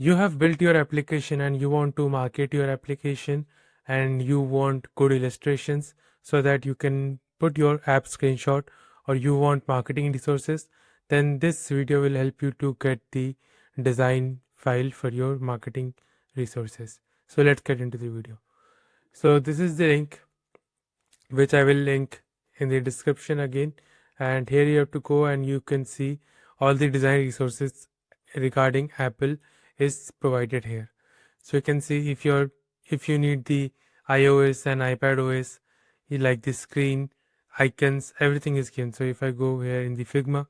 You have built your application and you want to market your application and you want good illustrations so that you can put your app screenshot, or you want marketing resources, then this video will help you to get the design file for your marketing resources. So let's get into the video. So this is the link which I will link in the description again, and here you have to go and you can see all the design resources regarding Apple is provided here. So you can see if you need the iOS and iPadOS, you like the screen, icons, everything is given. So if I go here in the Figma,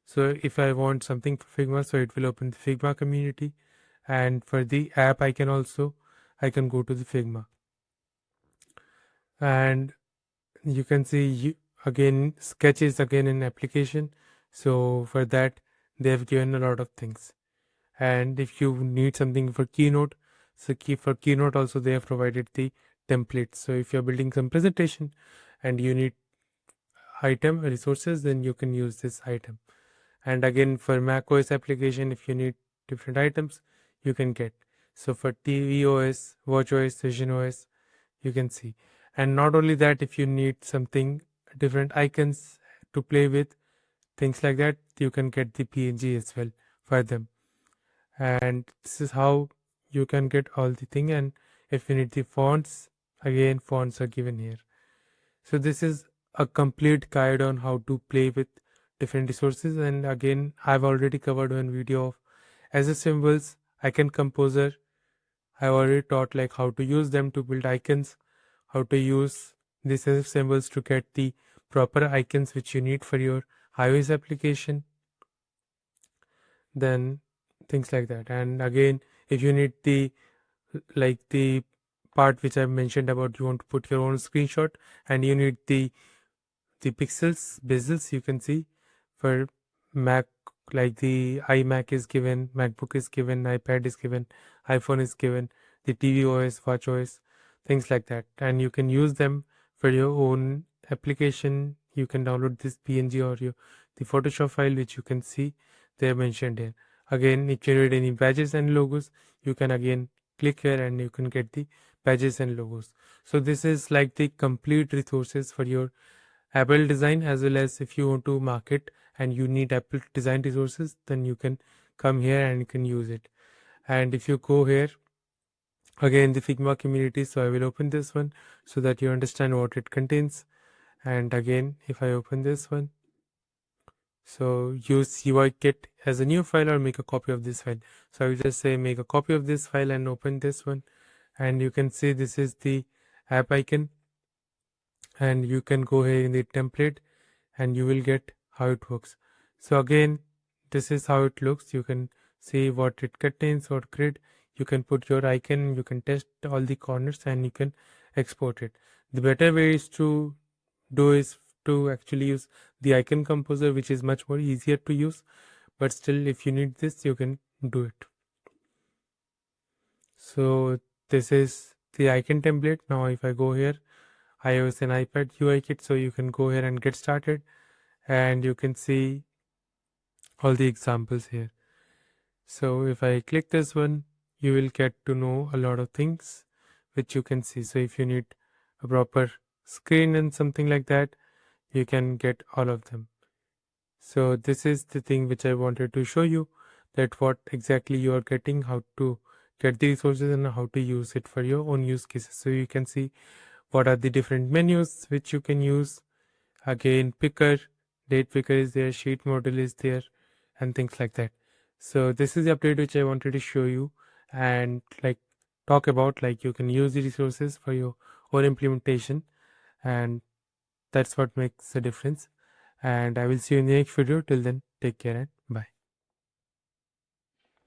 so if I want something for Figma, so it will open the Figma community, and for the app I can go to the Figma, and you can see again Sketch is again an application. So for that they have given a lot of things. And if you need something for Keynote, so for Keynote also they have provided the templates. So if you're building some presentation and you need item resources, then you can use this item. And again for macOS application, if you need different items, you can get. So for tvOS, watchOS, visionOS, you can see. And not only that, if you need something different icons to play with, things like that, you can get the PNG as well for them. And this is how you can get all the thing. And if you need the fonts, again fonts are given here. So this is a complete guide on how to play with different resources. And again, I've already covered one video of as a symbols, icon composer. I've already taught like how to use them to build icons, how to use these as symbols to get the proper icons which you need for your iOS application, then things like that. And again, if you need the part which I mentioned about, you want to put your own screenshot and you need the pixels, bezels, you can see for Mac, like the iMac is given, MacBook is given, iPad is given, iPhone is given, the tvOS, watchOS, things like that. And you can use them for your own application. You can download this PNG or the Photoshop file which you can see they are mentioned here. Again, if you need any badges and logos, you can again click here and you can get the badges and logos. So this is like the complete resources for your Apple design, as well as if you want to market and you need Apple design resources, then you can come here and you can use it. And if you go here again the Figma community, so I will open this one so that you understand what it contains. And again, if I open this one, so use UI kit as a new file or make a copy of this file. So I will just say make a copy of this file and open this one, and you can see this is the app icon, and you can go here in the template and you will get how it works. So again, this is how it looks. You can see what it contains, what grid. You can put your icon, you can test all the corners, and you can export it. The better way is to do is to actually use the icon composer, which is much more easier to use, but still if you need this, you can do it. So this is the icon template. Now if I go here, iOS and iPad UI kit, so you can go here and get started, and you can see all the examples here. So if I click this one, you will get to know a lot of things which you can see. So if you need a proper screen and something like that, you can get all of them. So this is the thing which I wanted to show you, that what exactly you are getting, how to get the resources and how to use it for your own use cases. So you can see what are the different menus which you can use. Again, picker, date picker is there, sheet model is there, and things like that. So this is the update which I wanted to show you and like talk about, like you can use the resources for your own implementation, and that's what makes the difference. And I will see you in the next video. Till then, take care and